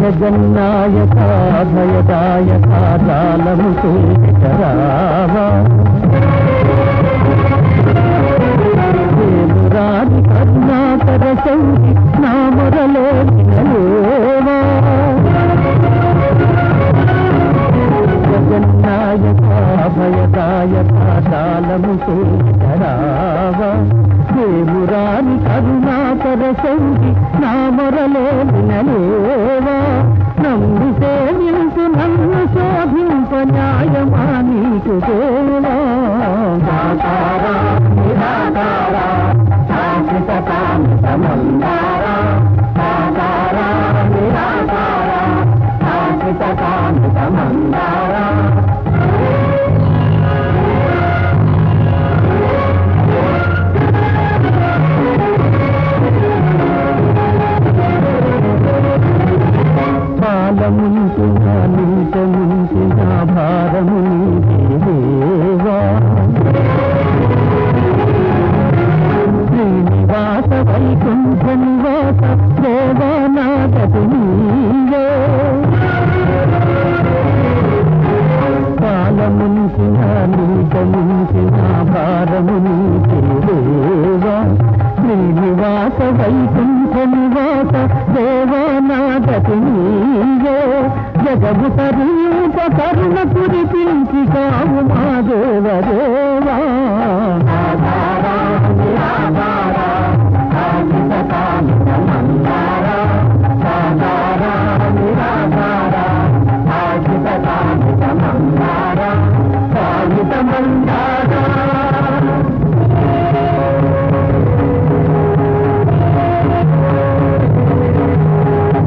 జగన్నాయక భయదాయక జాలము రావా రాజు కరుణాకర శౌరి నా మొరలో వినలేవా జగన్నాయక భయదాయక జాలము రావా దేమురాని కరుణాకర శౌరి నా మొరలో వినలేవా నమ్మి సేవించు నన్ను శోభింప న్యాయమా నీకు దేవా సాకారా నిరాకారా శాశ్వత కామిత మందారా సాకారా నిరాకారా శాశ్వత కామిత మందారా పాలముంచిన నీటముంచిన భారము నీదేవా శ్రీనివాస వైకుంఠ నివాస దేవా నాగతి నీవే పాలముంచిన నీటముంచిన భారము నీదేవా శ్రీనివాస వైకుంఠ నివాస దేవా నాగతి నీవే జగము తరూప కరుణ కురిపించి కావు మా దేవదేవా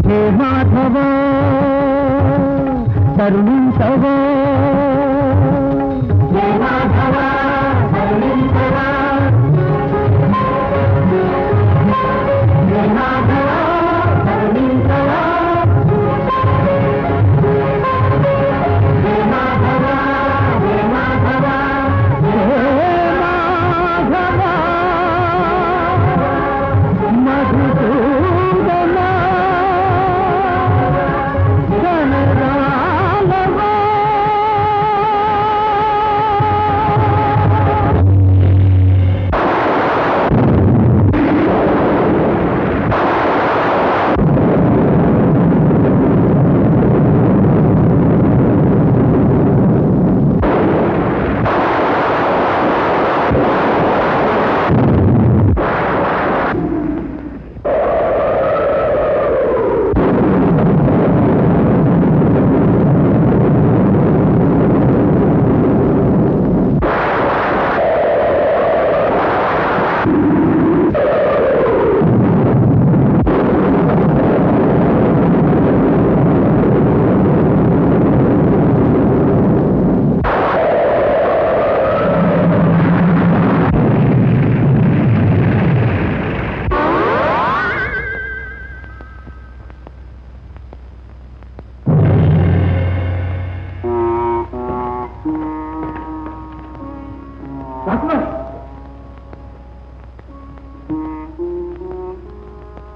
హే మాధవా కరుణించవా హే మాధవా కరుణించవా హే మాధవా కరుణించవా హే మాధవా హే మాధవా హే మాధవా మధుసూదనా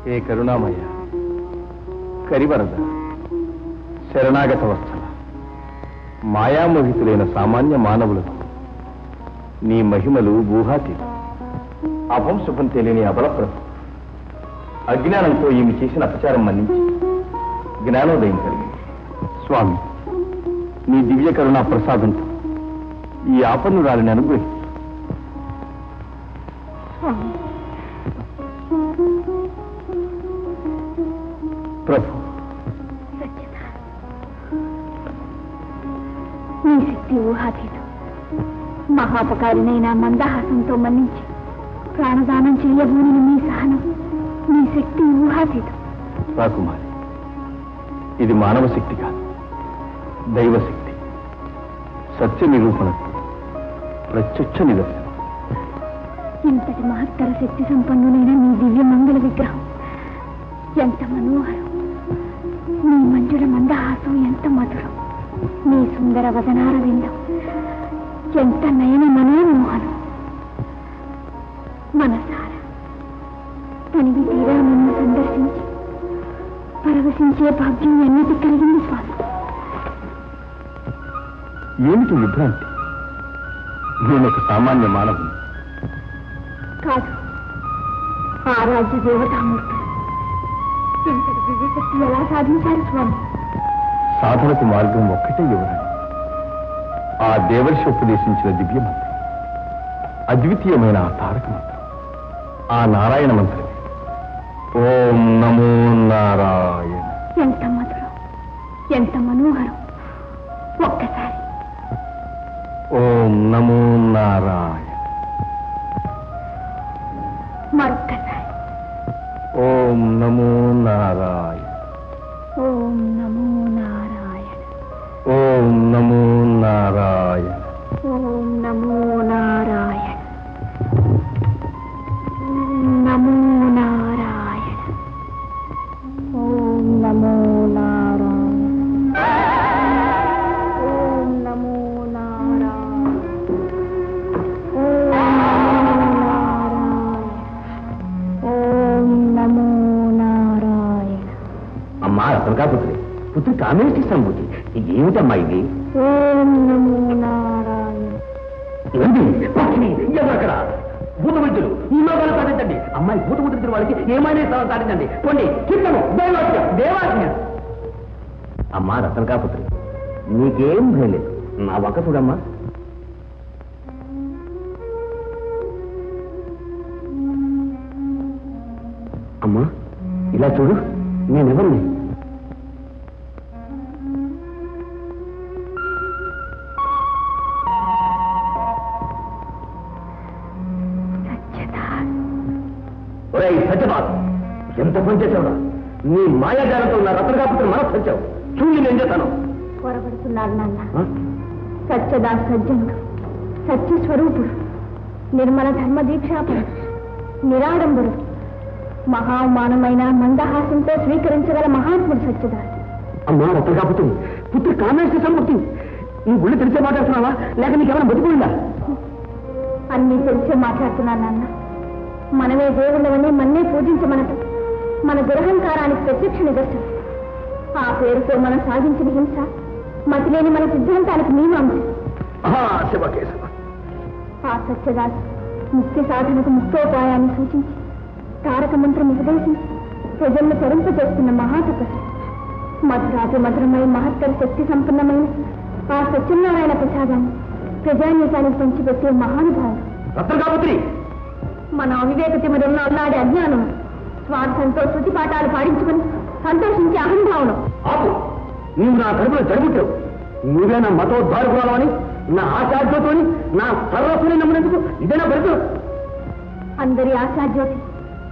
హే కరుణామయ కరివరద శరణాగత వత్సల మాయామోహితులైన సామాన్య మానవులకు నీ మహిమలు ఊహాతీతం అభం శుభం తెలియని అబలప్రభు అజ్ఞానంతో ఈమె చేసిన అపచారం మన్నించి జ్ఞానోదయం కలిగింది. స్వామి, నీ దివ్య కరుణా ప్రసాదంతో ఈ ఆపన్నురాలిని అనుగ్రహించు. ప్రభు, నీ శక్తి ఊహాతీతం. మహాపకారినైన మందహాసంతో మన్నించి ప్రాణదానం చెయ్యబోని నీ సహనం, నీ శక్తి ఊహాతీతం. రాకుమారి, ఇది మానవ శక్తి కాదు, దైవశక్తి. సత్య నిరూపణకు ప్రత్యక్ష నిదర్శనం. ఇంతటి మహత్తర శక్తి సంపన్నులైన నీ దివ్య మంగళ విగ్రహం ఎంత మనోహరం. నీ మంజుల మందహాసం ఎంత మధురం. నీ సుందర వదనార విందం ఎంత నయన మనోమోహనం. మనసారా తనివి తీరా నిన్ను సందర్శించి పరవశించే భాగ్యం ఎన్నిటి కలిగింది స్వామి. ఏమిటి విభ్రాంతి? నేను ఒక సామాన్య మానవుని కాదు, ఆరాధ్య దేవతామూర్తులు. ఇంతటి దివ్యశక్తి ఎలా సాధించారు స్వామి? సాధనకు మార్గం ఒక్కటే ఎవరని ఆ దేవర్షి ఉపదేశించిన దివ్య మంత్రం, అద్వితీయమైన ఆ తారక మంత్రం, ఆ నారాయణ మంత్రమే. ఓం నమో నారాయణ. ఎంత మధురం, ఎంత మనోహరం. ఒక్కసారి ఓం నమో నారాయణ. మరొక్కసారి ఓం నమో నారాయణ. ఓం నమో నారాయణ. ఓం నమో నారాయణ. ఓం నమో నారాయణ. నమో నారాయణ. ఓం నమో నారాయణ. ఓం నమో నారాయణ. ఓం నమో నారాయణ. అమ్మా రత్నకాపుత్రి, పుత్రి కామేష్టి సంబూతి. ఏమిటమ్మా ఇది? ఓం నమో నారాయణ. ఎవరక్కడ భూత వైద్యులు ఈ లోకాలు సాధించండి. అమ్మాయి భూత ముద్రించిన వాళ్ళకి ఏమైనా సాధించండి. కొన్ని చిత్తము దేవాజ్ఞ. అమ్మా రత్నకాపుత్రి, నీకేం భయం లేదు. నా వంక చూడమ్మా. అమ్మా ఇలా చూడు, నేనెవరిని? సత్యబాబు, ఎంత పని చేసావురా? నీ మాయాజాలంతో నా రత్నకాపుత్రి మనసు వచ్చావు. చూడు నేను చేస్తాను. పొరపడుతున్నాడు నాన్న. సత్యదా సజ్జనుడు, సత్యస్వరూపుడు, నిర్మల ధర్మ దీక్షాపరుడు, నిరాడంబరుడు, మహామానమైన మందహాసంతో స్వీకరించగల మహాత్ముడు సత్యదాస్. అమ్మా రత్నకాపుత్రి, పుత్రి కామేష్టి సంబూతి. నీ గుళ్ళు తెలిసే మాట్లాడుతున్నావా, లేక నీకేమైనా బతికుందా? అన్నీ తెలిసే మాట్లాడుతున్నాను నాన్న. మనమే దేవుళ్ళవని మన్నే పూజించమనటం మన దురహంకారానికి ప్రత్యక్ష నిదర్శనం. ఆ పేరుతో మనం సాధించిన హింస మతిలేని మన సిద్ధాంతానికి మీమాంస. ఆ సత్యదాస్ ముక్తి సాధనకు ముక్తోపాయాన్ని సూచించి తారక మంత్రం ఉపదేశించి ప్రజలను తరింపజేస్తున్న మహాతపస్సు. మధురాతి మధురమై మహత్తర శక్తి సంపన్నమైన ఆ సత్యనారాయణ ప్రసాదాన్ని ప్రజానీకానికి పంచిపెట్టే మహానుభావుడు. రత్నకాపుత్రి, మన అవివేక తిమరుల్లో అల్లాడే అజ్ఞానం, స్వార్థంతో శృతి పాఠాలు పాడించుకుని సంతోషించే అహంభావనం. ఆపు. నీవు నా కడుపులో జరుగుతావు. నువ్వే నా మతోద్ధారకురాలు అని, నా ఆచార్యతోని నా సర్వస్సుని నమ్మినందుకు ఇదేనా పెడుతు? అందరి ఆశాజ్యోతి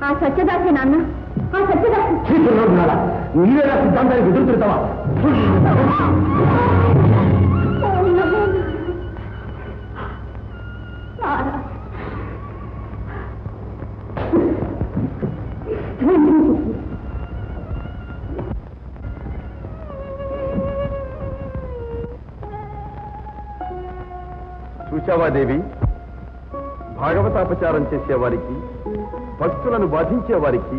ఆ సత్యదాసే నాన్న. ఆ సత్యదాసి చీకున్నాడా? నీవే నా సిద్ధాంతానికి ఎదురు తిరుగుతావా? చూచావా దేవి, భాగవతాపచారం చేసేవారికి, భక్తులను బాధించేవారికి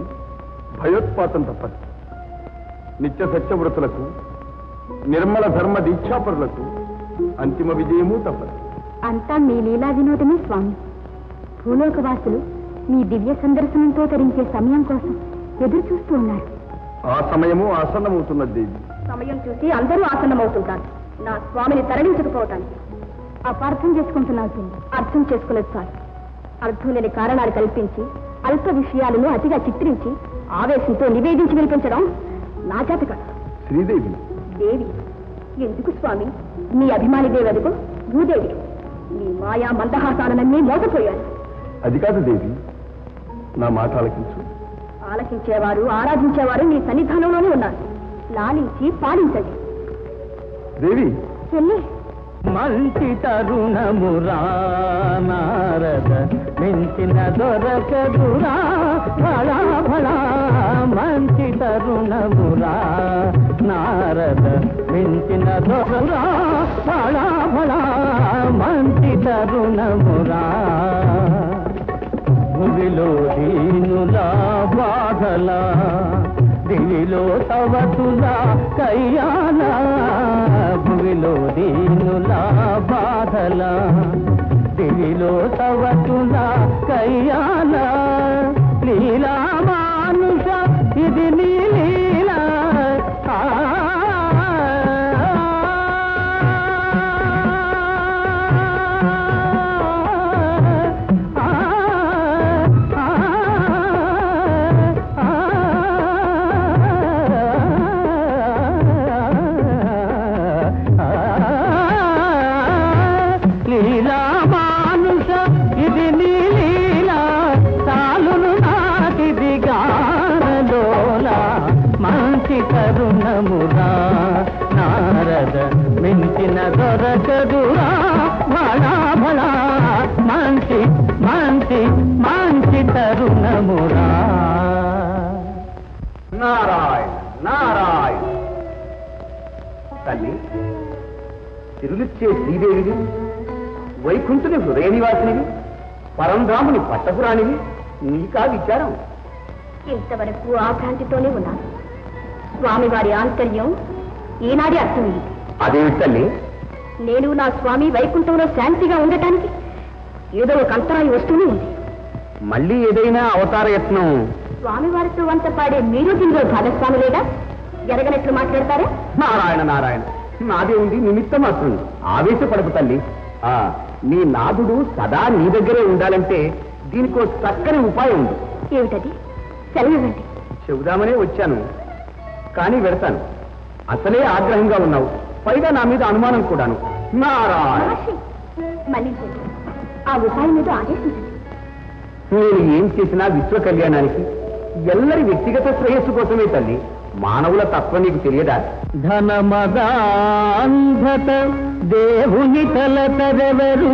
భయోత్పాతం తప్పదు. నిత్య సత్యవ్రతులకు, నిర్మల ధర్మ దీక్షాపరులకు అంతిమ విజయమూ తప్పదు. అంతా మీ లీలా వినోదమే స్వామి. భూలోకవాసులు మీ దివ్య సందర్శనంతో తరించే సమయం కోసం ఎదురు చూస్తూ ఉన్నారు. ఆ సమయము ఆసన్నమవుతున్నది దేవి. సమయం చూసి అందరూ ఆసన్నమవుతుంటారు, నా స్వామిని తరలించకపోవటానికి. అపార్థం చేసుకుంటున్నావు చెల్లి. అర్థం చేసుకున్నది చాలు. అర్థం లేని కారణాలు కల్పించి అల్ప విషయాలను అతిగా చిత్రించి ఆవేశంతో నివేదించి వినిపించడం నా చేత కాదు. శ్రీదేవి దేవి ఎందుకు స్వామి? మీ అభిమాని దేవతకు భూదేవి. మీ మాయా మందహాసాలనన్నీ మోసపోయాను. అది కాదు దేవి, నా మాట ఆలకించు. ఆలకించేవారు, ఆరాధించేవారు మీ సన్నిధానంలోనే ఉన్నారు. లాలించి పాలించండి. దేవి చెల్లి, మంచి తరుణమురా నారద, మించిన దొరకదురా భళా భళా. మంచి తరుణమురా నారద, మించిన దొరకదురా భళా భళా. మంచి తరుణమురా, భువిలో దీనులా బాధలా దివిలో సవతులా కయ్యాలా భువిలో దీనులా బాధలా దివిలో సవతులా కయ్యాలా లీలా మానుష ఇది నీ లీలా లీలా మానుష ఇది నీ లీలా చాలును నాటిది గానలోలా మంచి కరుణమురా నారద మించిన దొరకదురా భళా భళా మంచి మంచి మంచి తరుణమురా. నారాయణ నారాయణ. తల్లి, తిరులిచ్చే శ్రీదేవిని, వైకుంఠుని హృదయ నివాసినివి, పరంధాముని పట్టపురాణివి, నీకా విచారం? ఇంతవరకు ఆ భ్రాంతితోనే ఉన్నాను. స్వామివారి ఆంతర్యం ఈనాడే అర్థమైంది. అదేమిటి తల్లి? నేను నా స్వామి వైకుంఠంలో శాంతిగా ఉండటానికి ఏదో ఒక అంతరాయం వస్తూనే ఉంది. మళ్ళీ ఏదైనా అవతార యత్నం? స్వామివారితో వంత పాడే మీరు దీనిలో భాగస్వాములేగా జరగనట్లు మాట్లాడతారా? నారాయణ నారాయణ, నాదే ఉంది నిమిత్తం మాత్రం. ఆవేశపడకు తల్లి. నీ నాథుడు సదా నీ దగ్గరే ఉండాలంటే దీనికో చక్కని ఉపాయం ఉంది. ఏమిటది? సెలవివ్వండి. చెబుదామనే వచ్చాను, కానీ వెడతాను. అసలే ఆగ్రహంగా ఉన్నావు, పైగా నా మీద అనుమానం కూడాను. నారాయణ, మహర్షి, మళ్ళీ ఆ ఉపాయం మీద ఆదేశించండి. నేను ఏం చేసినా విశ్వ కళ్యాణానికి, ఎల్లరి వ్యక్తిగత శ్రేయస్సు కోసమే తల్లి. మానవుల తత్వం నీకు తెలియదా? ధనమదాంధత దేవుని తలతరెవరు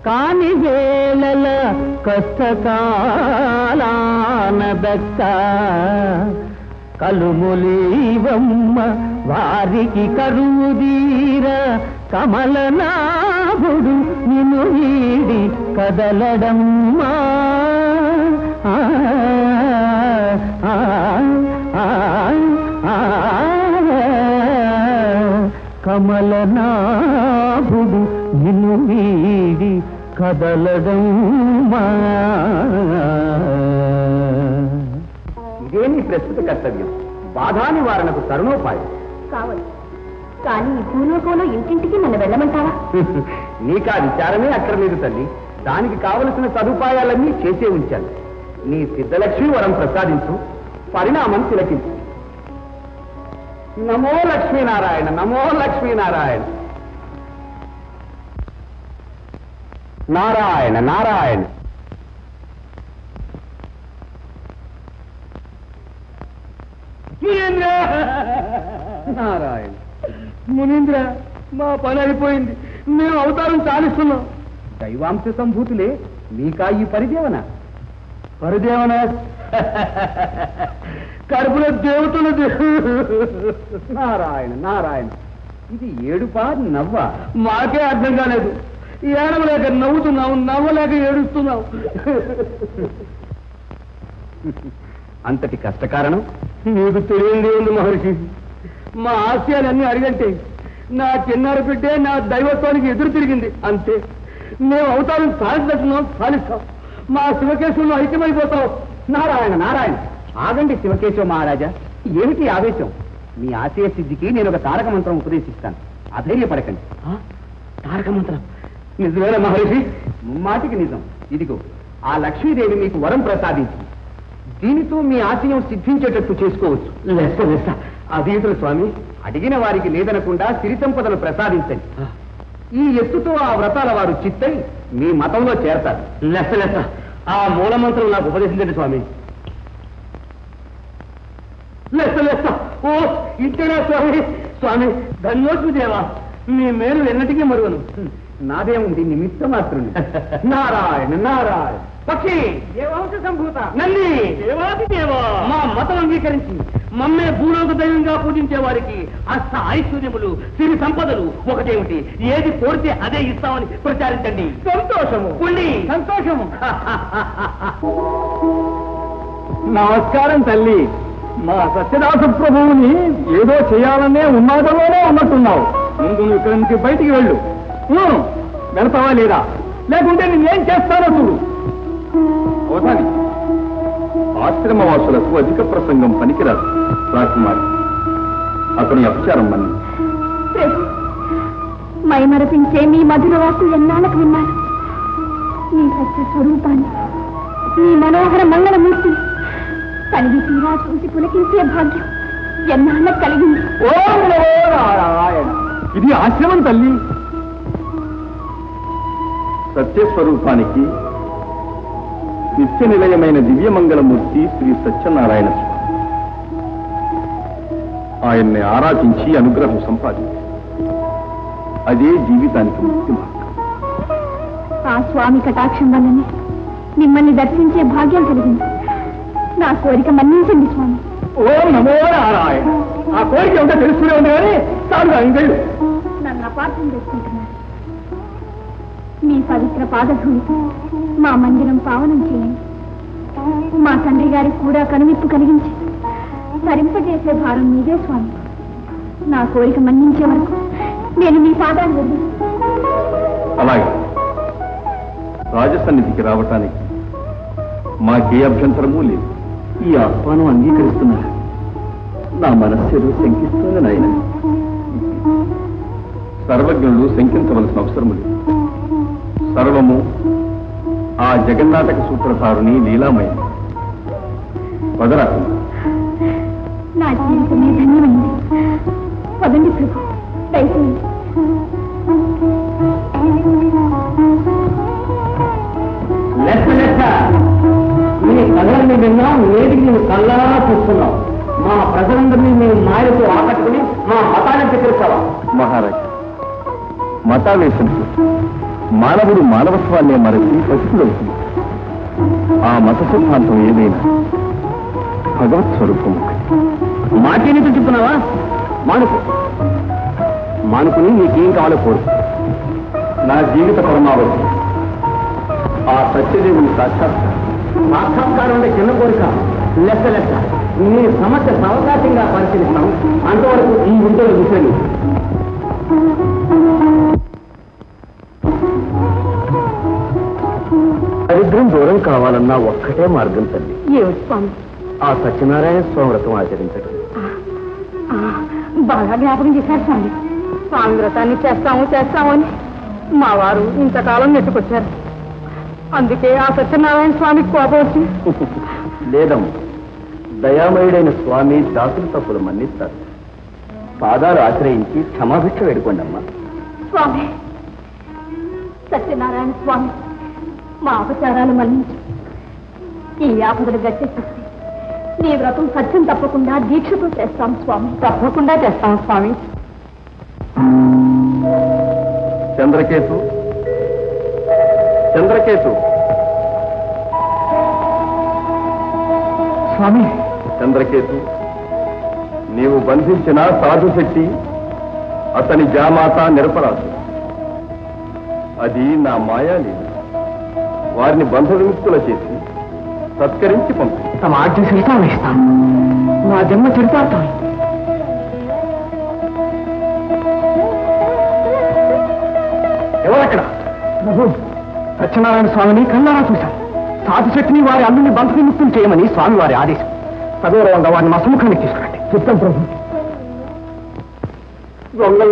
కాని వేళల కష్టకాలానదక్క కలుములీవమ్మ వారికి కరువుదీర కమలనాభుడు నిన్ను వీడి కదలడమ్మా. కమలనాభుడు నిన్ను వీడి కదలడమ్మా. ఇదే నీ ప్రస్తుత కర్తవ్యం, బాధా నివారణకు తరుణోపాయం. కావచ్చు, కానీ ఈ భూలోకంలో ఇంటింటికి నన్ను వెళ్ళమంటావా? నీకా విచారమే అక్కర్లేదు తల్లి. దానికి కావలసిన సదుపాయాలన్నీ చేసే ఉంచాను. నీ సిద్ధలక్ష్మి వరం ప్రసాదించు, పరిణామం తిలకించు. నమో లక్ష్మీనారాయణ, నమో లక్ష్మీనారాయణ. నారాయణ నారాయణ. నారాయణ. మునీంద్ర, మా పని అయిపోయింది. మేము అవతారం చాలిస్తున్నాం. దైవాంశ సంభూతులే మీకా ఈ పరిదేవన? పరిదేవన కడుపులో దేవతలు. నారాయణ నారాయణ. ఇది ఏడుపా నవ్వా? మాకే అర్థం కాలేదు. ఏడవలేక నవ్వుతున్నావు, నవ్వలేక ఏడుస్తున్నావు. అంతటి కష్టకారణం నీకు తెలియంది ఉంది మహర్షి. మా ఆశయాలన్నీ అడిగంటే నా చిన్నారి పెట్టే నా దైవత్వానికి ఎదురు తిరిగింది. అంతే. మేము అవతారం సాధిస్తున్నాం, సాధిస్తాం. మా శివకేశవులు ఐక్యమైపోతాం. నారాయణ నారాయణ. ఆగండి శివకేశవ మహారాజా, ఏమిటి ఆవేశం? మీ ఆశయ సిద్ధికి నేను ఒక తారక మంత్రం ఉపదేశిస్తాను, అధైర్యపడకండి. తారక మంత్రం? నిజమేనా మహర్షి? మాటికి నిజం. ఇదిగో ఆ లక్ష్మీదేవి మీకు వరం ప్రసాదించింది. దీనితో మీ ఆశయం సిద్ధించేటట్టు చేసుకోవచ్చు. లెస్స లెస్స. అధీతులు స్వామి, అడిగిన వారికి లేదనకుండా సిరి సంపదలు ప్రసాదించండి. ఈ ఎత్తుతో ఆ వ్రతాల వారు చిత్తై మీ మతంలో చేరతారు. లెస్స లెస్స. ఆ మూలమంత్రం నాకు ఉపదేశించండి స్వామి. లెస్స లెస్స. ఓ ఇంతేనా స్వామి? స్వామి ధన్యోస్మి దేవా, మీ మేలు ఎన్నటికీ మరువను. నాదేముంది, నిమిత్త మాత్రుని. నారాయణ నారాయణ. పక్షి దేవాంశ సంభూత నంది దేవాది దేవ, మా మతం అంగీకరించి మమ్మే భూలోక దైవంగా పూజించే వారికి అష్ట ఐశ్వర్యములు, సిరి సంపదలు ఒకటేమిటి, ఏది కోరితే అదే ఇస్తామని ప్రచారించండి. సంతోషము ఉండి సంతోషము. నమస్కారం తల్లి. మా సత్యదాస ప్రభువుని ఏదో చేయాలనే ఉన్మాదంలోనే ఉన్నట్టున్నావు. ముందు నువ్వు ఇక్కడి నుంచి బయటికి వెళ్ళు. వెళ్తావా లేదా? లేకుంటే నేనేం చేస్తానో చూడు. అవధాని, ఆశ్రమవాసులకు అధిక ప్రసంగం పనికిరాదు. రాకుమారి, అతని అపచారం మన్ని. మైమరపించే మీ మధుర వాకు ఎన్నాళ్ళకు విన్నాను. మీ సత్య స్వరూపాన్ని, మీ మనోహర మంగళమూర్తి కలిగి తీరా చూసి పులకించే భాగ్యం ఎన్నాళ్ళకు కలిగింది. ఓం నమో నారాయణ. ఇది ఆశ్రమం తల్లి. సత్యస్వరూపానికి నిత్య నిలయమైన దివ్యమంగళమూర్తి శ్రీ సత్యనారాయణ స్వామి. ఆయన్ని ఆరాధించి అనుగ్రహం సంపాదించి అదే జీవితానికి ముక్తి మార్గం. ఆ స్వామి కటాక్షం వల్లనే మిమ్మల్ని దర్శించే భాగ్యం కలిగింది. నా కోరిక మన్నించండి స్వామి. ఓం నమో నారాయణ. ఆ కోరిక ఏమిటో తెలుసుకునే ఉంది కానీ చాలు అంగళ్ళు. నన్ను అపార్థం చేసుకుంటున్నారు. మీ పవిత్ర పాదధూళితో మా మందిరం పావనం చేయండి. మా తండ్రి గారికి కూడా కనువిప్పు కలిగించి తరింపజేసే భారం మీదే స్వామి. నా కోరిక మన్నించే వరకు నేను మీ పాదాలు వెళ్ళి. అలాగే రాజసన్నిధికి రావటానికి మాకే అభ్యంతరమూ లేదు. ఈ ఆహ్వానం అంగీకరిస్తున్నా. నా మనస్సులో శంకిస్తూనే నాయన. సర్వజ్ఞులు శంకించవలసిన అవసరం లేదు. సర్వము ఆ జగన్నాటక సూత్రధారుని లీలామయం. పదరా. నా జీవితమే ధన్యమైంది. పదండి ప్రభు, దయచేయండి. లెక్క మీ కథల్ని విన్నాం, నేటికి నువ్వు కళ్ళారా చూస్తున్నావు. మా ప్రజలందరినీ మేము మాయలతో ఆకట్టుకుని మా మతాన్ని చక్కెరిస్తావా? మహారాజా, మతావేశంతో మానవుడు మానవత్వాన్నే మరచి పశువులవుతుంది. ఆ మత సిద్ధాంతం ఏదైనా భగవత్ స్వరూపం ఒకటి. మాకేనితో చెప్తున్నావా? మానుకుని నీకేం కావాలో కోరు. నా జీవిత పరమావధి ఆ సత్యదేవుని సాక్షాత్కారం అంటే చిన్న కోరిక. లెక్క నీ సమస్య అవకాశంగా పరిశీలిస్తాం. అంతవరకు ఈ గుంటలు విషయం దరిద్రం దూరం కావాలన్నా ఒక్కటే మార్గం తల్లి. ఏమిటి స్వామి? ఆ సత్యనారాయణ స్వామి వ్రతం ఆచరించడం. బాగా జ్ఞాపకం చేశారు స్వామి. స్వామి వ్రతాన్ని చేస్తాము అని మా వారు ఇంతకాలం నెట్టుకొచ్చారు. అందుకే ఆ సత్యనారాయణ స్వామికి కోపం వచ్చి. లేదమ్మా, దయామయుడైన స్వామి దాసుల తప్పులు మన్నిస్తారు. పాదాలు ఆశ్రయించి క్షమాభిక్ష వేడుకోండి అమ్మా. స్వామి, సత్యనారాయణ స్వామి, మా అపచారాలు మన్నించు. ఈ ఆపదలు గట్టెక్కిస్తే నీ వ్రతం సత్యం తప్పకుండా దీక్షతో చేస్తాం స్వామి. తప్పకుండా చేస్తాం స్వామి. చంద్రకేతు, చంద్రకేతు. స్వామి. చంద్రకేతు, నీవు బంధించిన సాధు శక్తి అతని జామాత నిరపరాధు. అది నా మాయా లేదు. వారిని బంధ విముక్తుల చేసి సత్కరించి పంపి తమ ఆజ్ఞ శిల్పాలు ఇస్తాను. నా జన్మ చరితార్థం. ఎవరక్కడ? ప్రభు, సత్యనారాయణ స్వామిని కన్నారా చూశాం. సాధుశక్తిని వారి అల్లుని బంధ విముక్తులు చేయమని స్వామి వారి ఆదేశం. సగౌరవంగా వారిని మా సముఖానికి తీసుకురండి. చెప్తాం ప్రభు.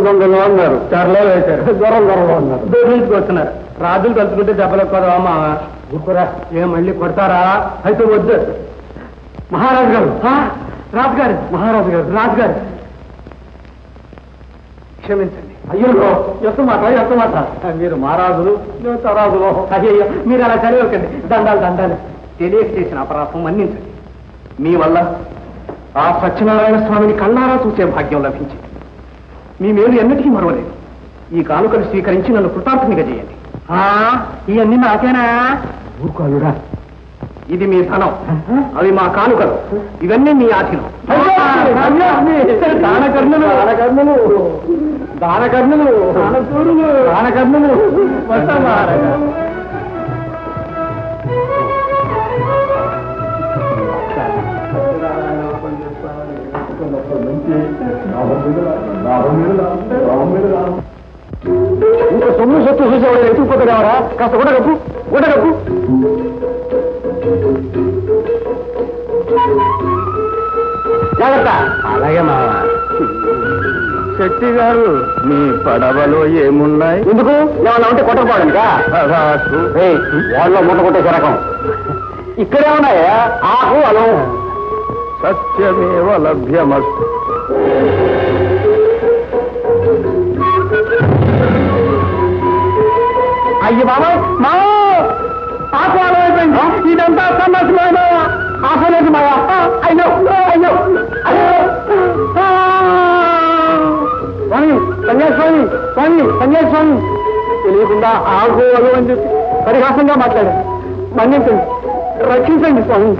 దొంగలు అన్నారు. చర్లో వేశారు. దొరలు అన్నారు. దూరించుకొస్తున్నారు. రాజులు తలుచుకుంటే దెబ్బలు కదా అమ్మా. ఊరుకోరా. ఏం మళ్ళీ కొడతారా? అయితే వద్దు. మహారాజు గారు, రాజుగారు, మహారాజు గారు, రాజుగారు క్షమించండి. అయ్యో, ఎంత మాట. మీరు మహారాజులు, మేము తరాజులు. అయ్యో, మీరు అలా చదివకండి. దండాలు. తెలియక చేసిన అపరాధం మన్నించండి. మీ వల్ల ఆ సత్యనారాయణ స్వామిని కళ్ళారా చూసే భాగ్యం లభించింది. మీ మేలు ఎన్నటికీ మరవలేదు. ఈ కానుకలు స్వీకరించి నన్ను కృతార్థనిగా చేయండి. ఇవన్నీ నాకేనా? ఊరుకోలురా. ఇది మీ ధనం, అవి మా కానుకలు. ఇవన్నీ మీ ఆధీనం. దానకర్ణులు వస్తాం. ఇంత సొమ్ము సొత్తు చూసేవాడు ఎత్తుకుపోతాడేవారా? కాస్త గుడగప్పు గుడగప్పు. జాగ్రత్త. అలాగే మావా. శెట్టి గారు, మీ పడవలో ఏమున్నాయి? ఎందుకు ఏమన్నా ఉంటే కొట్టకపోవడానికా? వాళ్ళలో మూట కొట్టేసే రకం ఇక్కడే ఉన్నాయా? ఆకు అలం. సత్యమేవ లభ్యమస్తు. అయ్యి బాబా మా ఆకు అలం అయిపోయింది. ఇదంతా సన్నసమైన ఆశలేదు మాయా. అయ్యో అయ్యో అయ్యో. స్వామి సన్యాస్వామి, స్వామి సన్యాస్వామి, తెలియకుండా ఆగు అలు అని చెప్పి పరిహాసంగా మాట్లాడారు. మన్నించండి, రక్షించండి స్వామి.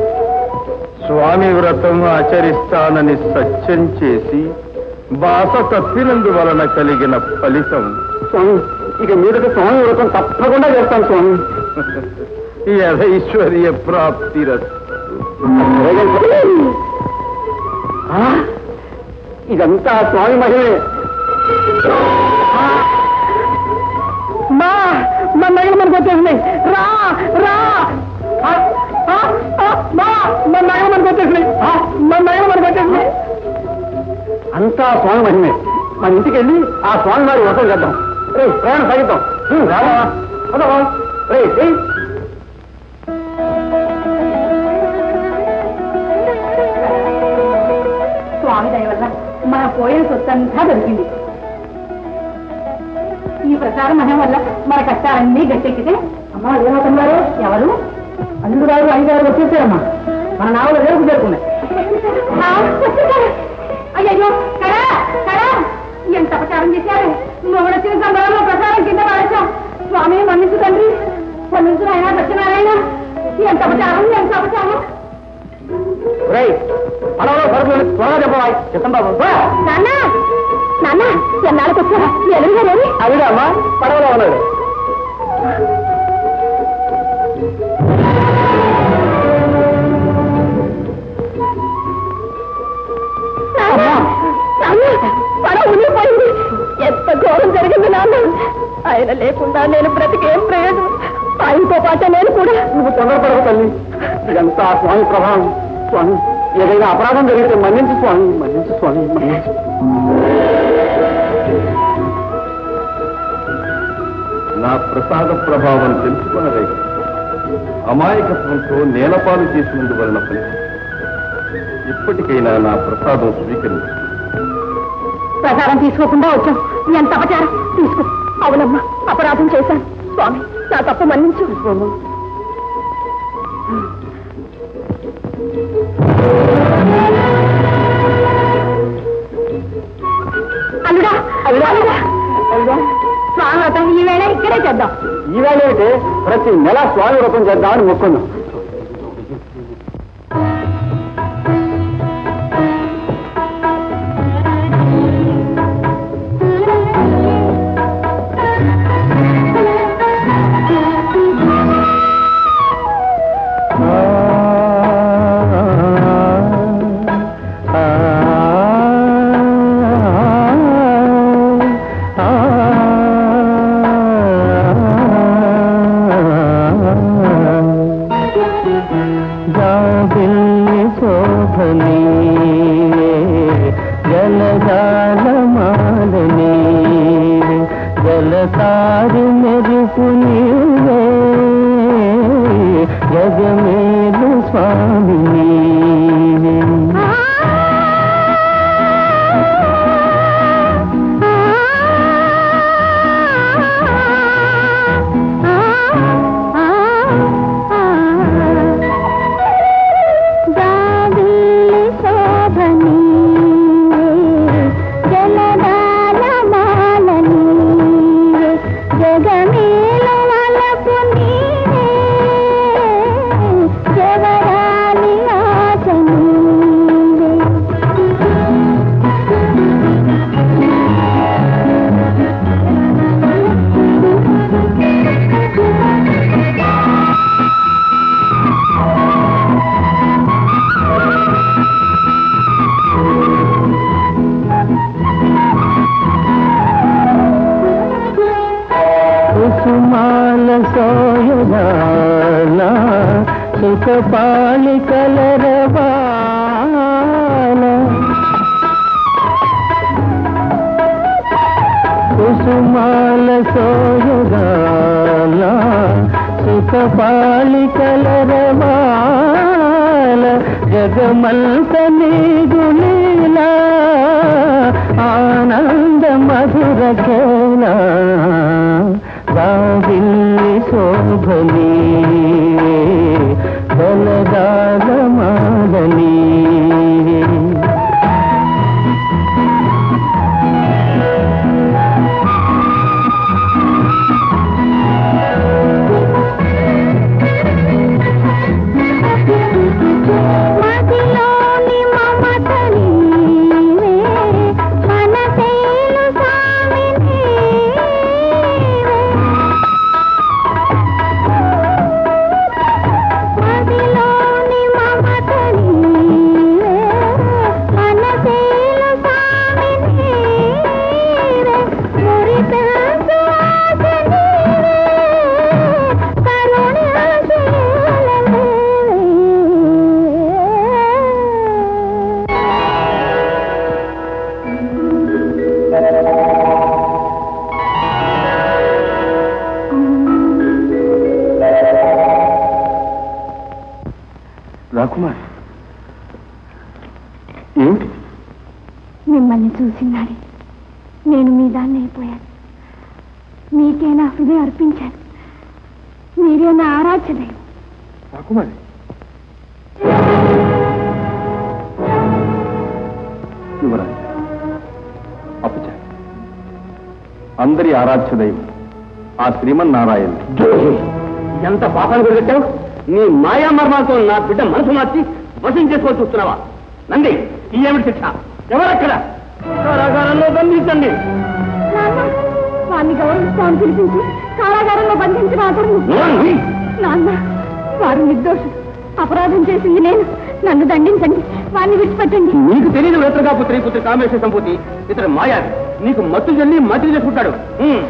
స్వామి వ్రతం ఆచరిస్తానని సత్యం చేసి బాస తప్పినందువలన కలిగిన ఫలితం. స్వామి, ఇక మీదట స్వామి వ్రతం తప్పకుండా చేస్తాను స్వామి. యథైశ్వర్య ప్రాప్తి. ఇదంతా స్వామి మహిమే. మా నగలు మనకు వచ్చేసినాయి. రా రా. మన నగలు మనకు వచ్చేసినాయి. మన నగలు మనకు వచ్చేసినాయి. అంతా స్వామి మహిమే. మన ఇంటికి వెళ్ళి ఆ స్వామి వారి వ్రతం చేద్దాం. రే ప్రయాణం సాగిద్దాం. రావా అదవా. రే స్వామి దయ వల్ల మన పోయిన సొత్తంతా దొరికింది. ఈ ప్రసారం మహం వల్ల మన కష్టాలన్నీ గట్టెక్కితే అమ్మా ఏమవుతున్నారు? ఎవరు? అల్లుడు గారు ఐదారు వచ్చేసారమ్మా. మన నావలు రేపు చేరుకున్నాయి. అయ్యో కడా కడా, ఎంత అపచారం చేశారు. నువ్వు వచ్చిన సందర్భంలో ప్రసారం కింద పడేశాం. స్వామి మన్నించు తండ్రి, మన్నించు అయినా సత్యనారాయణ. ఎంత అపచారం, ఎంత అపచారం. పడవలో సరుకులు త్వరగా చెప్పవాలి. చిత్తం బాబు. నాన్న నాన్న ఎన్నాళ్ళకి వచ్చారా? ఎలుగుగారేమి? అదిగా అమ్మా, పడవలో ఉన్నాడు. పడవ ఉనిపోయింది. ఎంత ఘోరం జరిగింది నాన్న. ఆయన లేకుండా నేను బ్రతికేం ప్రయోజనం? ఆయనతో పాటే నేను కూడా. నువ్వు తొందరపడవు తల్లి, ఇదంతా స్వామి ప్రభావం. స్వామి, ఏదైనా అపరాధం జరిగితే మన్నించు స్వామి, మన్నించు స్వామి, మన్నించు. నా ప్రసాద ప్రభావం తెలుసుకున్నదై అమాయకత్వంతో నేలపాలు చేసినందువలన ఫలితం. ఇప్పటికైనా నా ప్రసాదం స్వీకరించు. ప్రసాదం తీసుకోకుండా వచ్చాం. ఎంత అపచారం. తీసుకో. అవునమ్మా, అపరాధం చేశాను. స్వామి, నా తప్పు మన్నించు. అల్లుడా అల్లుడా అల్లుడా, స్వామి వ్రతం ఈ వేళ ఇక్కడే చేద్దాం. ఈ వేళ అయితే ప్రతి నెల స్వామి వ్రతం చేద్దామని మొక్కున్నాం. జగమేల వలపు నీవే, జవరాలి సుఖ పాలికలరవాల కుసుమాల సోయగాల సుఖ పాలికలరవాల జగమంత నీగులీలా ఆనంద మధుర కేలా రావిల్లి శోభనీ బలదాల మాలని రాకుమార్ ఏమిటి? మిమ్మల్ని చూసినాడే నేను మీ దాన్ని అయిపోయాను. మీకే నా హృదయం అర్పించాను. మీరే నా ఆరాధ్య దైవం. రాకుమారి యువరాజ్ అప్పచ అందరి ఆరాధ్య దైవం ఆ శ్రీమన్నారాయణ. ఎంత పాపాలు కొట్టావు? నీ మాయా మర్మాలతో నా బిడ్డ మనసు మార్చి వశం చేసుకొని చూస్తున్నావా? నంది, ఈ ఏమిటి శిక్ష? ఎవరక్కడ? కారాగారంలో బంధించండి. వారిని గౌరవిస్తామని పిలిపించి కారాగారంలో బంధించిన అతను నాన్న, వారు నిర్దోషులు. అపరాధం చేసింది నేను. నన్ను దండించండి, వారిని విడిచిపెట్టండి. నీకు తెలియదు వ్రతగా పుత్రి పుత్రి కామేశ్వర సంపూతి ఇతడు మాయాది. నీకు మత్తు చెల్లి మతి చేసుకుంటాడు.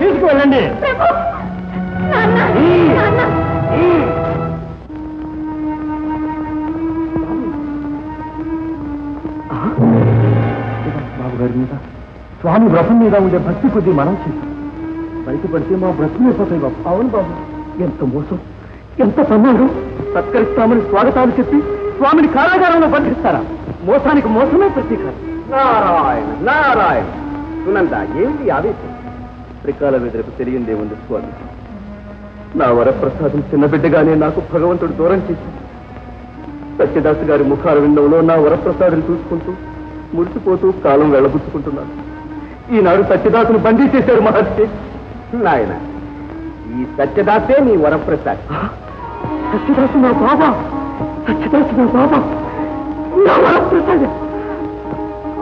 తీసుకువెళ్ళండి. బాబు గారి మీద స్వామి వ్రతం మీద ఉండే భక్తి కొద్దీ మనం చేశాం. బయటపడితే మా బ్రతుకులైపోతాయి బాబు. అవును బాబు, ఎంత మోసం, ఎంత సన్నాహం. సత్కరిస్తామని స్వాగతాలు చెప్పి స్వామిని కారాగారంలో బంధిస్తారా? మోసానికి మోసమే ప్రతీకారం. నారాయణ నారాయణ. సునంద, ఏమిటి ఆవేశం? త్రికాల వెదరకు తెలియందే ఉంది స్వామి. నా వరప్రసాదం చిన్న బిడ్డగానే నాకు భగవంతుడు దూరం చేసి సత్యదాసు గారి ముఖార విండంలో నా వరప్రసాదం చూసుకుంటూ మురిసిపోతూ కాలం వెళ్ళబుచ్చుకుంటున్నాను. ఈనాడు సత్యదాసును బందీ చేశారు మహర్షి. నాయన, ఈ సత్యదాసే నీ వరప్రసాద్. సత్యదాసు నా బాబా, సత్యదాసు నా బాబా, నా వరప్రసాద్.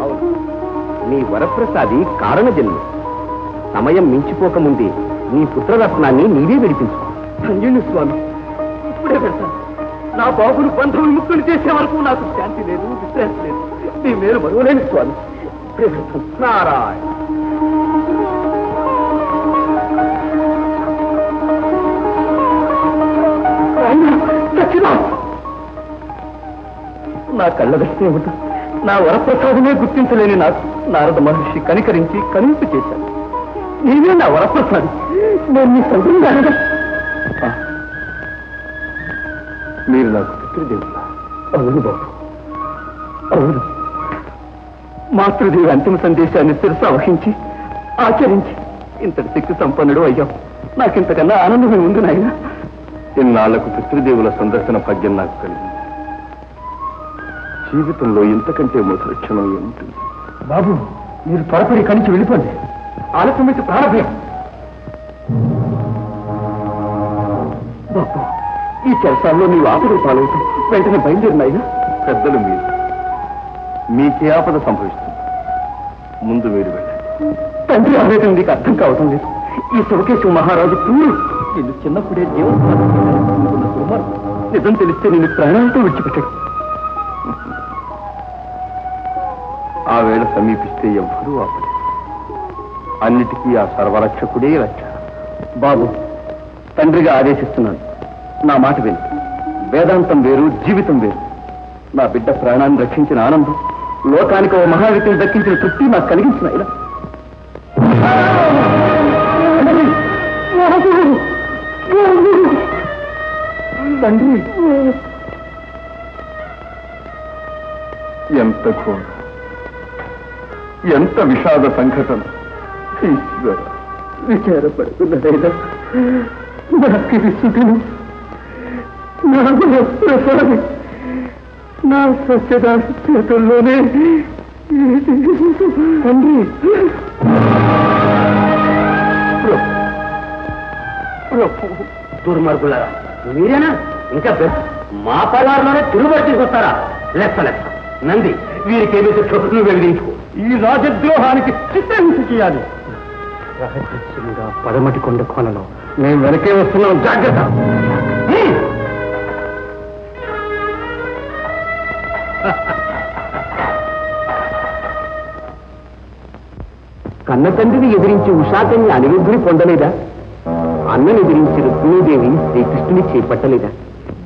అవును, నీ వరప్రసాది కారణ జన్మ. సమయం మించిపోకముందే నీ పుత్రరత్నాన్ని నీవే విడిపించుకో. ధన్యుని స్వామి, ఇప్పుడే పెడతాను. నా బాబును బంధం విముక్తులు చేసే వరకు నాకు శాంతి లేదు, విశ్రాంతి లేదు. నీ మేలు మరువలేని స్వామి. ఇప్పుడే పెడతాను. నారాయణ. నా కళ్ళ దృష్టి ఏమిటో నా వరప్రసాదమే గుర్తించలేని నాకు నారద మహర్షి కనికరించి కనువింపు చేశాను. నీవే నా వరప్రసాది. నేను నీ తండ్రిని కానగా. మీరు నాకు పితృదేవులా? అవును బాబు, అవును. మాతృదేవి అంతిమ సందేశాన్ని శిరస వహించి ఆచరించి ఇంతటి శక్తి సంపన్నుడు అయ్యాం. నాకింతకన్నా ఆనందమే ఉంది నాయన. ఇన్నాళ్లకు పితృదేవుల సందర్శన భాగ్యం నాకు కలిగింది. జీవితంలో ఇంతకంటే మధుర క్షణం ఏముంటుంది? బాబు, మీరు త్వరపడి కనిచి వెళ్ళిపోండి. ఆలస్యమైతే ప్రారంభం. బాబు, ఈ చెరసాల్లో నీవు ఆపద పాలవుతూ వెంటనే బయలుదేరినాయినా. పెద్దలు మీరు, మీకే ఆపద సంభవిస్తుంది. ముందు మీరు వెళ్ళండి. తండ్రి ఆవేదన నీకు అర్థం కావటం లేదు. ఈ శివకేశవ మహారాజు క్రూరుడు. నిన్ను చిన్నప్పుడే జీవన కుమారు. నిజం తెలిస్తే నేను ప్రాణాలతో విడిచిపెట్టాడు. ఆ వేళ సమీపిస్తే ఎవ్వరూ ఆపలేదు. అన్నిటికీ ఆ సర్వరక్షకుడే రక్ష. బాబు, తండ్రిగా ఆదేశిస్తున్నాను. నా మాట విని వేదాంతం వేరు, జీవితం వేరు. నా బిడ్డ ప్రాణాన్ని రక్షించిన ఆనందం, లోకానికి ఓ మహావిద్యను దక్కించిన తృప్తి నాకు కలిగించిన ఇలా తండ్రి. ఎంత ఘోరం, ఎంత విషాద సంఘటన. ఈశ్వర, విచారపడుతున్నదైనా నాకు విసుగును, నాకు ప్రసాది నా సత్యదాస చేతుల్లోనే. తండ్రి, దుర్మార్గులారా, మీరేనా ఇంకా మా పలారులోనే తిరుగుబడి తీసుకొస్తారా? లెక్క లెక్క నంది, వీరికేమీ శిక్ష నువ్వు వెలిగించుకో. ఈ రాజద్రోహానికి చిత్రహింస చేయాలి. రహస్యంగా పడమటి కొండ కోనలో మేము వెనకే వస్తున్నాం, జాగ్రత్త. కన్న తండ్రిని ఎదిరించి ఉషాకని అనిరుద్ధుని పొందలేదా? అన్నని ఎదిరించి రుక్మిణీదేవి శ్రీకృష్ణుని చేపట్టలేదా?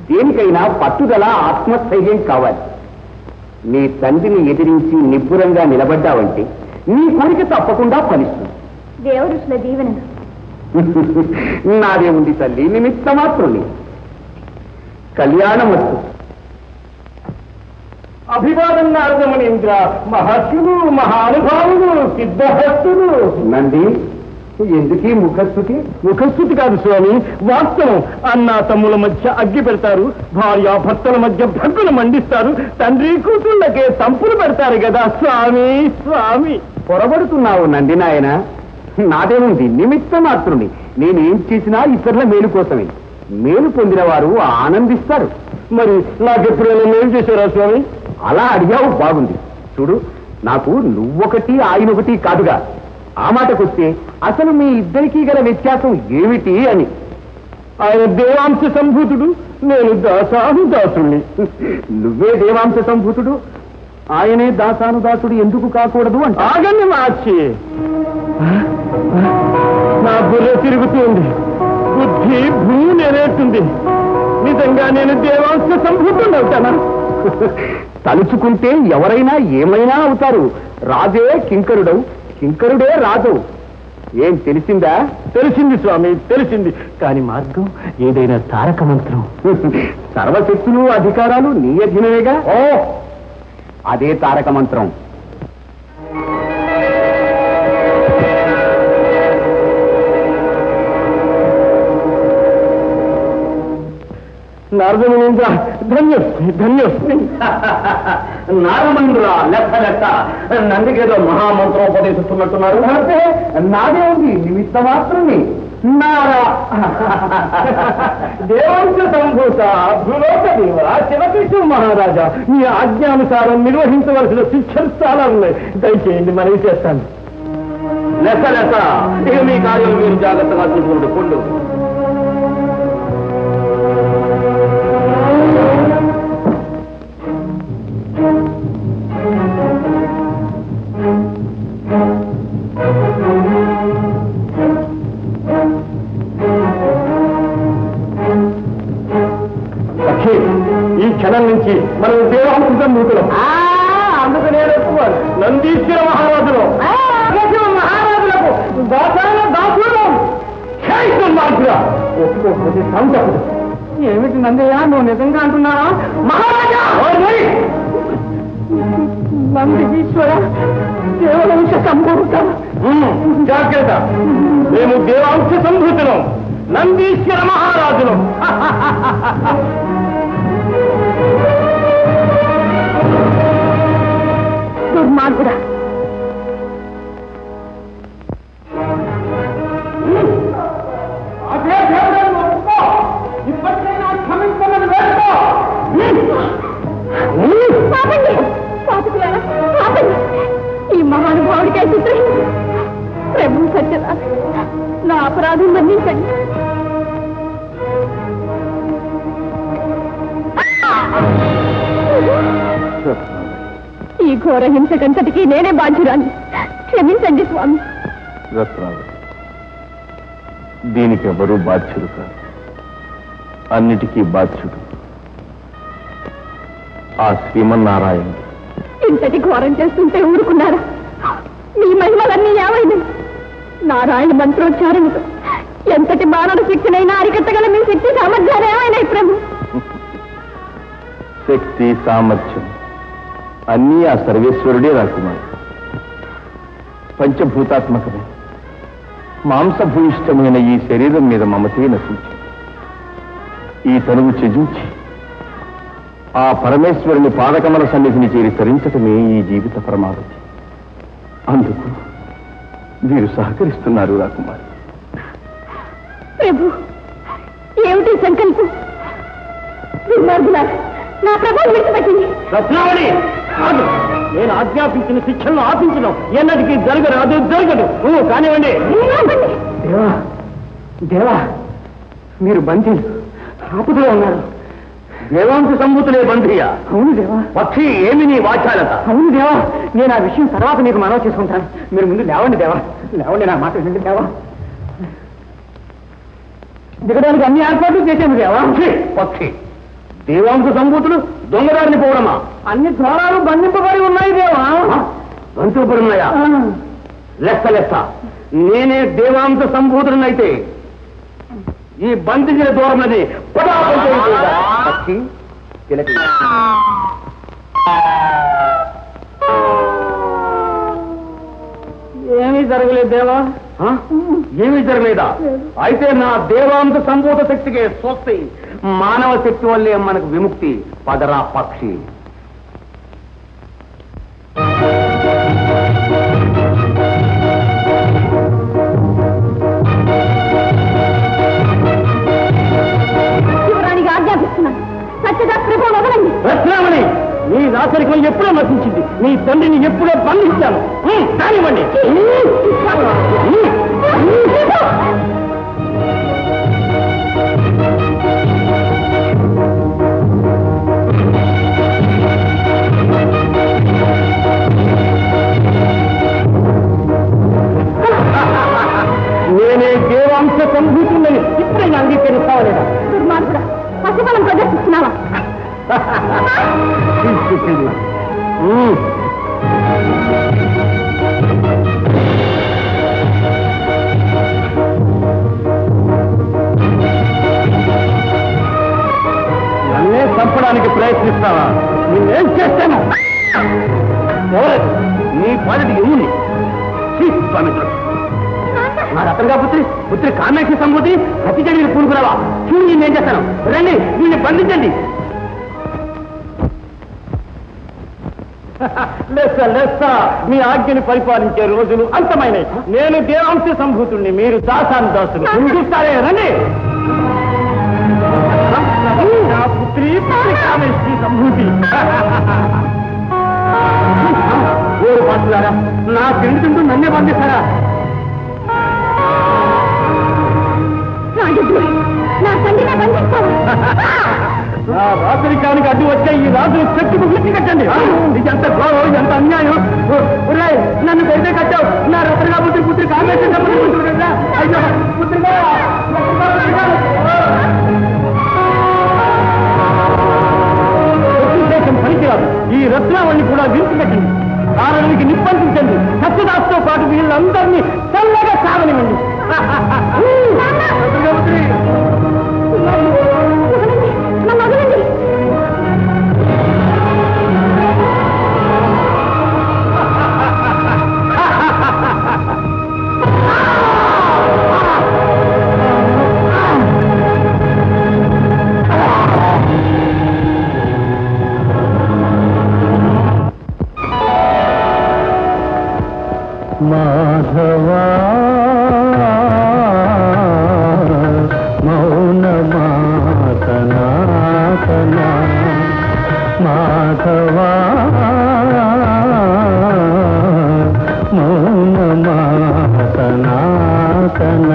దేనికైనా పట్టుదల, ఆత్మస్థైర్యం కావాలి. నీ తండ్రిని ఎదిరించి నిపుణంగా నిలబడ్డావంటే నీ కోరిక తప్పకుండా ఫలిస్తుంది. దేవఋషుల దీవెనలు. నాదేముంది తల్లి, నిమిత్త మాత్రుని. కళ్యాణమస్తు. అభివాదం నారదమునీంద్ర, మహర్షులు, మహానుభావులు, సిద్ధహస్తులు. నంది, ఎందుకీ ముఖస్థుతి? ముఖస్థుతి కాదు స్వామి, వాస్తవం. అన్నా తమ్ముల మధ్య అగ్గి పెడతారు, భార్య భర్తల మధ్య భగ్గులు మండిస్తారు, తండ్రి కూతుళ్ళకే తంపులు పెడతారు కదా స్వామి. స్వామి, పొరబడుతున్నావు నంది నాయన. నాదేముంది, నిమిత్త మాత్రుని. నేనేం చేసినా ఇతరుల మేలు కోసమే. మేలు పొందిన వారు ఆనందిస్తారు. మరి నాకెప్పుడైనా మేలు చేశారా స్వామి? అలా అడిగావు, బాగుంది. చూడు, నాకు నువ్వొకటి ఆయనొకటి కాదుగా. ఆ మాటకొస్తే అసలు మీ ఇద్దరికీ గల వ్యత్యాసం ఏమిటి అని. ఆయన దేవాంశ సంభూతుడు, నేను దాసానుదాసుణ్ణి. నువ్వే దేవాంశ సంభూతుడు, ఆయనే దాసానుదాసుడు ఎందుకు కాకూడదు అంటే? ఆగండి మార్చి, నా బుర్ర తిరుగుతుంది, బుద్ధి భూమి నేరేస్తుంది. నిజంగా నేను దేవాంశ సంభూతుడు అవుతానా? తలుచుకుంటే ఎవరైనా ఏమైనా అవుతారు. రాజే కింకరుడవు, కింకరుడే రాజు. ఏం తెలిసిందా? తెలిసింది స్వామి, తెలిసింది. కాని మార్గం ఏదైనా తారక మంత్రం. సర్వశక్తులు, అధికారాలు నీ అధీనమేగా. ఓ, అదే తారక మంత్రం. నారదమునీంద్ర, ధన్యోస్మి, ధన్యోస్మి. నారమంద్ర, లెక్క లెక్క. నందికేదో మహామంత్రోపదేశిస్తున్నట్టున్నారు. అంటే నాదే ఉంది, నిమిత్త మాత్రమే. నారా దేవాంశ సంభూత భూలోక దేవ శివకృష్ణ మహారాజా, మీ ఆజ్ఞానుసారం నిర్వహించవలసిన శిక్షలు చాలా ఉన్నాయి. దయచేయండి, మనవి చేస్తాను. లెక్క లెక్క. ఇక మీ కార్యం మీరు జాగ్రత్తగా చూసుకోండి. పొండు ఈ క్షణం నుంచి మనం దేవాంశ నూతులం. అందుకు నేను ఒప్పుకోను. నందీశ్వర మహారాజులో మహారాజులకు దాసాల దాసులు మార్పుగా ఒప్పుకోకపోతే సంతపుడు. ఏమిటి నందయ్య, నువ్వు నిజంగా అంటున్నావా? మహారాజా, నందీశ్వర దేవవంశ సంభూత. జాగ్రత్త, మేము దేవాంశ సంభూతులం, నందీశ్వర మహారాజులం. దుర్మార్గుడా, ఇప్పటికైనా క్షమించమని వేడుకో. పాపండి, పాపకులారా, పాపండి. ఈ మహానుభావుడికై చిత్రహింస. ప్రభు సత్యదా, నా అపరాధం మన్నించండి. ఈ ఘోర హింసకంతటికి నేనే బాధ్యురాన్ని. క్షమించండి స్వామి. రత్నావతి, దీనికి ఎవరూ బాధ్యులు కాదు. అన్నిటికీ బాధ్యుడు ఆ శ్రీమన్నారాయణ. ఇంతటి ఘోరం చేస్తుంటే ఊరుకున్నారా? మీ మహిమలన్నీ ఏమైంది? నారాయణ మంత్రోచ్చారణతో ఎంతటి మానవ శక్తినైనా అరికట్టగల మీ శక్తి సామర్థ్యాలు ఏమైనాయి ప్రభు? శక్తి సామర్థ్యం అన్నీ ఆ సర్వేశ్వరుడే రాకుమారు. పంచభూతాత్మకమే మాంసభూయిష్టమైన ఈ శరీరం మీద మమతే నశించి ఈ తనువు త్యజించి ఆ పరమేశ్వరుని పాదకమల సన్నిధిని చేరి తరించటమే ఈ జీవిత పరమావధి. అందుకు మీరు సహకరిస్తున్నారు రాకుమారి. ప్రభు, ఏమిటి సంకల్పం? దుర్మార్గులారా, నా ప్రభువుని విడిచిపెట్టింది. రత్నావళి, నేను ఆజ్ఞాపించిన శిక్షలను ఆపించడం ఎన్నటికీ జరగరాదు, జరగదు. నువ్వు కానివ్వండి. దేవా దేవా, మీరు బంధీలు ఆపుదలో ఉన్నారు. దేవాంశ సంభూతులే బంధీయా? అవును దేవా. పక్షి, ఏమి నీ వాచాలత? అవును దేవా, నేను ఆ విషయం తర్వాత మీకు మనవి చేసుకుంటాను. మీరు ముందు లేవండి దేవా, లేవండి, నా మాట వినండి దేవా. దిగడానికి అన్ని ఏర్పాట్లు చేశాను దేవా. పక్షి, దేవాంశ సంభూతులు దొంగదారిని పోవడమా? అన్ని ద్వారాలు బంధింపబడి ఉన్నాయి దేవా. బంధింపబడి ఉన్నాయా? లెక్క లెక్క. నేనే దేవాంశ సంభూతులనైతే ఈ బంధించిన దూరంలోనే పక్షి తిలకి. ఏమీ జరగలేదు దేవా. ఏమీ జరగలేదా? అయితే నా దేవాంశ సంభూత శక్తికే స్వస్తి. మానవ శక్తి వల్లే మనకు విముక్తి. పదరా పక్షి. రత్నామణి, నీ రాచరికం ఎప్పుడో నశించింది. నీ తండ్రిని ఎప్పుడో బంధించాను. కానివ్వండి. నేనే దేవాంశ సంభూతుందని ఇప్పుడైనా అంగీకరిస్తావా లేదా? దుర్మార్గుడా, పసిబలం ప్రదర్శిస్తున్నావా? నన్నే చంపడానికి ప్రయత్నిస్తావా? నేనేం చేస్తాను? నీ పాలిటి ఎముని నా రత్నగా పుత్రి కామాక్షి సంబూతి హత్య జరిగిన పూనుకురావా? చూడు, నేనేం చేస్తాను. రండి, దీన్ని బంధించండి. లెస్స లెస్స, మీ ఆజ్ఞని పరిపాలించే రోజులు అంతమైనవి. నేను దేవాంశ సంభూతుణ్ణి, మీరు దాసాను దాసులు. చూస్తారే, రండి. నా పుత్రి కామాక్షి సంభూతి. ఓరు పాటులారా, నా తిండి తింటూ నన్నే బంధిస్తారా? నా తండ్రిని బంధిస్తావా? నా రాత్రికానికి అడ్డు వచ్చే ఈ రాజును చెట్టుకు విడిచి కట్టండి. ఇది ఎంత గౌరవం, ఎంత అన్యాయం. నన్ను పెడితే కట్టావు. నా రత్నగా పుత్రి కామేశ్వర అయ్యో పుత్రిగా పనికిరాదు. ఈ రత్నావళిని కూడా విడిచి కట్టండి. కారణానికి నిప్పంటించండి. సత్యదాస్తో పాటు వీళ్ళందరినీ చల్లగా సాగనివ్వండి. పుత్రి మాధవా మౌనమాతనాతనా మాధవా మౌనమాతనాతన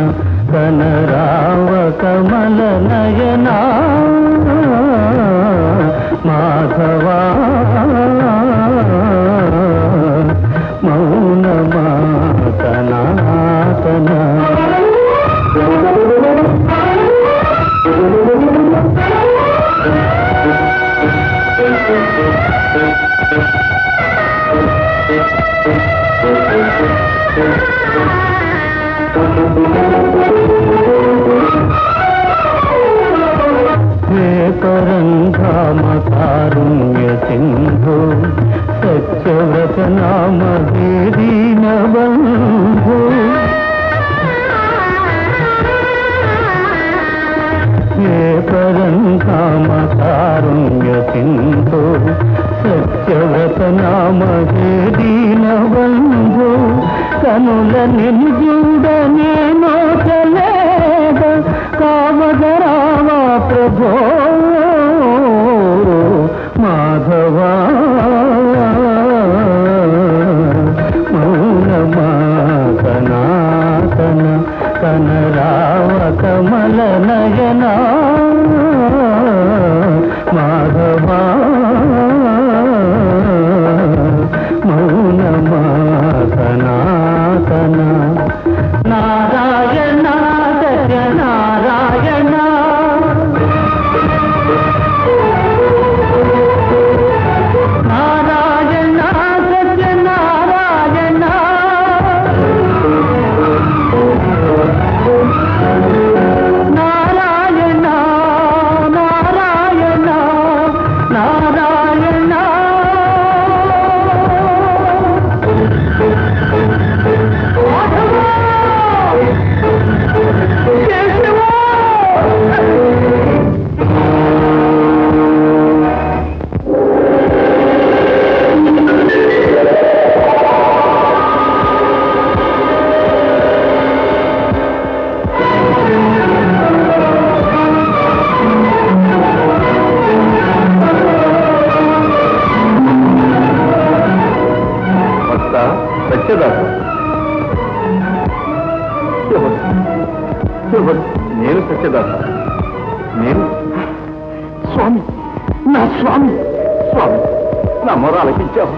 కనరావ కమల నయనా మాధవా మౌనమాతనాతన కారుణ్య సింధు సత్యవ్రత నామ దీనబంధు హే పరంధామ కారుణ్య సింధు సత్యవ్రత నామ దీనబంధు కనుల నిన్ను చూడనే నోచలేద కామధరామ ప్రభో మాధవా మౌనమా సనాతన కనరావ కమల నయనా మాధవా మౌనమా సనాతన నారాయణ సత్య నారాయణ నారాయణ సత్య నారాయణ నారాయణ నారాయణ నారాయణ నేను సత్యదాస నేను స్వామి నా స్వామి స్వామి నా మొర ఆలకించావా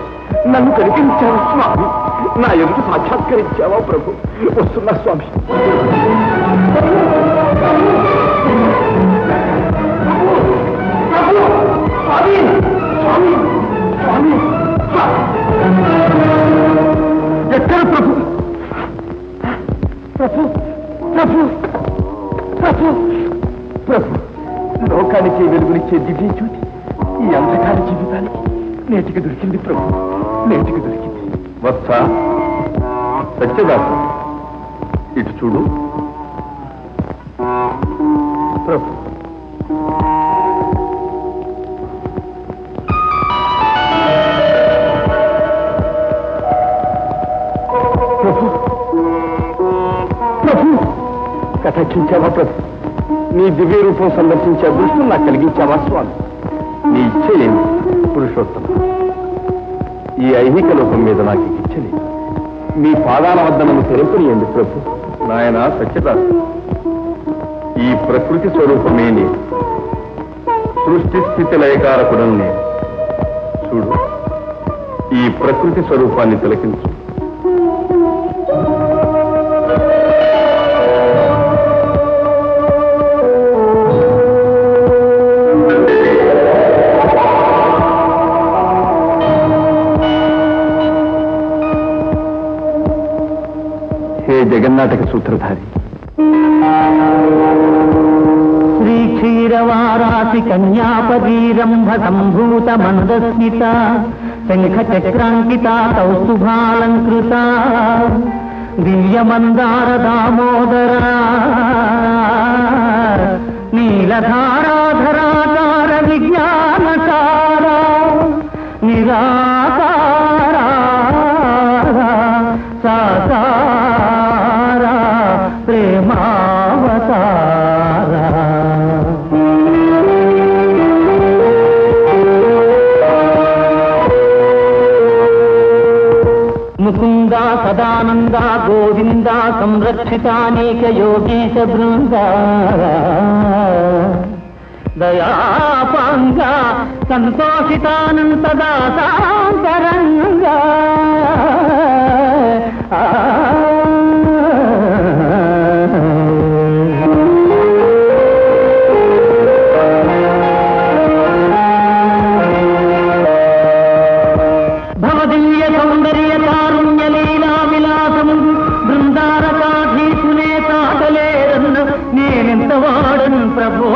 నన్ను కనికరించావా స్వామి నా ఎదురు సాక్షాత్కరించావా ప్రభు వస్తున్నా స్వామి ఎక్కడ ప్రభు ప్రభు ప్రభు ప్రభు ప్రభు లోకానికి వెలుగునిచ్చే దివ్య జ్యోతి ఈ అంధకార జీవితానికి నేటికి దొరికింది ప్రభు నేటికి దొరికింది వత్స సత్యదాస ఇటు చూడు ప్రభు ప్రభు ప్రభు కటాక్షించావా ప్రభు నీ దివ్య రూపం సందర్శించే అదృష్టం నాకు కలిగించావా స్వామి నీ ఇచ్చ ఏమి పురుషోత్తమ ఈ ఐహిక లోకం మీద నాకు ఇచ్చలేదు మీ పాదాల వద్ద నన్ను తెరపనియండి ప్రభు నాయన సత్యదాస ఈ ప్రకృతి స్వరూపమే నేను సృష్టి స్థితి లయకారకుడను నేను చూడు ఈ ప్రకృతి స్వరూపాన్ని తిలకించు జగన్నాటక సూత్రధారి శ్రీ క్షీరవారాసి కన్యాపదీరంభ సంభూత మందస్మిత శంఖ చక్రాంకిత కౌస్తుభాలంకృత దివ్యమందార దామోదర నీలధారాధరాధార విజ్ఞానసార నిరాకార సాకార ప్రేమావతార ముకుంద సదానంద గోవింద సంరక్షితానేక యోగీశ బృంద దయాపాంగ సంతోషితానంతదాసాంతరంగ భవదీయ సౌందర్య కారుణ్య లీలా విలాసం బృందారకాధీసునే తాకలేరన్న నేనెంత వాడను ప్రభో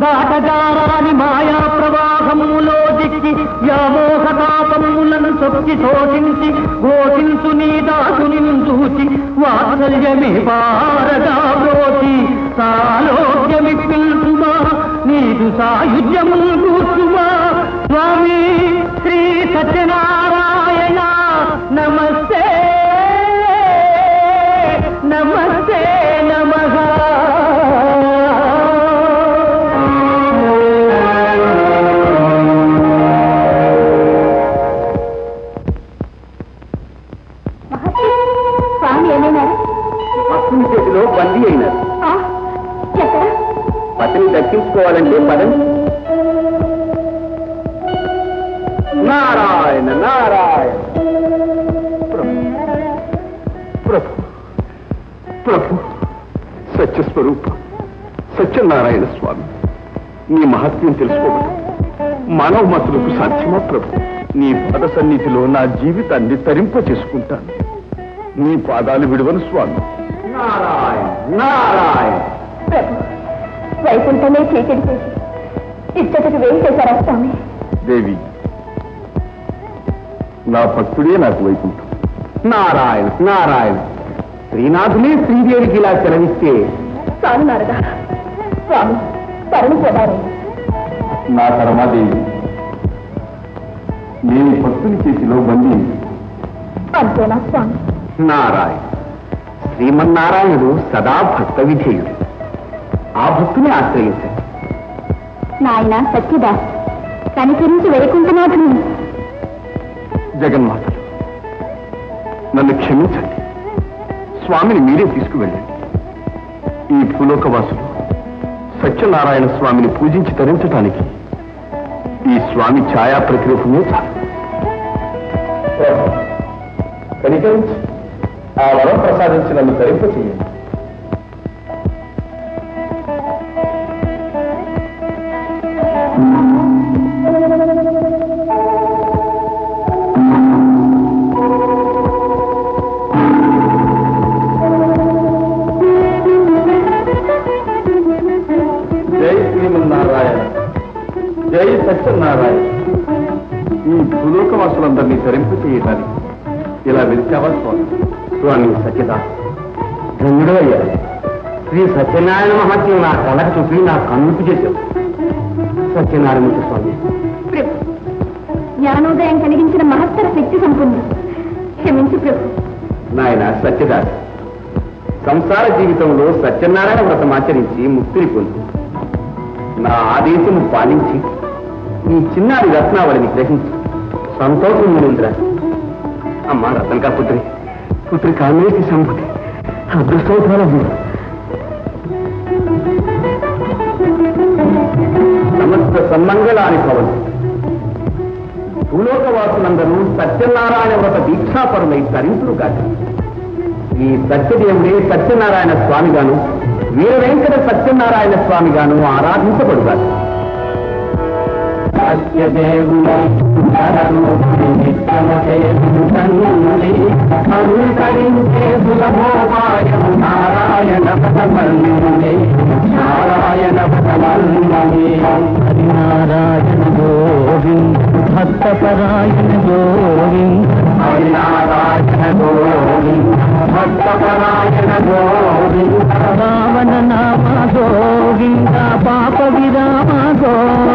దాటగారా కాని మాయా ప్రవాహములో దిక్కి వ్యామోహ తాపములను సొక్కి శోషించి ఘోషించు నీ దాసుని చూచి వాత్సల్యమే పారగా బ్రోచి సాలోక్యమిప్పించుమా నీదు సాయుధ్యము కూర్చుమా స్వామి శ్రీ సత్యనారాయణ నమస్తే నమస్తే నమః. స్వామి ఏమైనారు? భక్తుని చేతిలో బందీ అయినారు. ఎక్కడ? పతిని దక్కించుకోవాలంటే పదండి. నారాయణ నారాయణ. ప్రభు ప్రభు సత్యస్వరూప సత్యనారాయణ స్వామి, నీ మహత్యం తెలుసుకోవడం మానవ మతులకు సాధ్యమా ప్రభు? నీ పద సన్నిధిలో నా జీవితాన్ని తరింప చేసుకుంటాను. నీ పాదాలు విడువను స్వామి. నారాయణ నారాయణ. ప్రభు, వైకుంఠమే చీకటి చేసి ఇచ్చటికి వేయి చేశారా స్వామి? దేవి, నా భక్తుడే నాకు వైకుంఠం. నారాయణ నారాయణ. శ్రీనాథుని శ్రీదేవికి ఇలా సెలవిస్తే చాలున్నారుగా స్వామి, తరుణిపోతారు. నా పరమాదేవి, నేను భక్తుని చేతిలో బందీ. అంతేనా స్వామి? నారాయణ. శ్రీమన్నారాయణుడు సదా భక్త విధేయుడు. ఆ భక్తుని ఆశ్రయించండి. నాయన సత్యదాస్, కనికరించి వైకుంఠనాథుని. జగన్మాతలు, నన్ను క్షమించండి. స్వామిని మీరే తీసుకువెళ్ళండి. ఈ భూలోకవాసులు సత్యనారాయణ స్వామిని పూజించి తరించడానికి ఈ స్వామి ఛాయా ప్రతిరూపమే చాలు. కనికరించి ఆ వరం ప్రసాదించి నన్ను తరింప చేయండి. జై శ్రీమన్నారాయణ, జై సత్యనారాయణ. ఈ భూలోకవాసులందరినీ తరింపు చేయడానికి ఇలా వెళ్తావా స్వామి? స్వామి సత్యదాస్ ధన్యుడు అయ్యారు. శ్రీ సత్యనారాయణ మహత్యం నా కళ్ళకు చూపి నా కన్నుకు చేశావు. సత్యనారాయణ స్వామి. ప్రభు, జ్ఞానోదయం కలిగించిన మహత్తర శక్తి సంపూర్ణ. క్షమించు ప్రభు. నాయన సత్యదాస్, సంసార జీవితంలో సత్యనారాయణ వ్రతం ఆచరించి ముక్తిని పొందు. నా ఆదేశము పాలించి ఈ చిన్నారి రత్నావళిని గ్రహించి సంతోషం మునింద్ర. అమ్మా రతనకా పుత్రి, పుత్రి కామేసి సంపతి అదృష్టోధారం. సమస్త సన్మంగళాని భవన్. భూలోకవాసులందరూ సత్యనారాయణ వ్రత దీక్షాపరులై తరింపులు కాదు. ఈ సత్యదేవుడే సత్యనారాయణ స్వామిగాను, వీర వెంకట సత్యనారాయణ స్వామిగాను ఆరాధించబడుగాను. హరినారాయణ గోవింద భక్తపరాయణ గోవింద. హరినారాయణ గోవింద భక్తపరాయణ గోవింద. రావణ నామ గోవింద పాప విరామ గోవింద.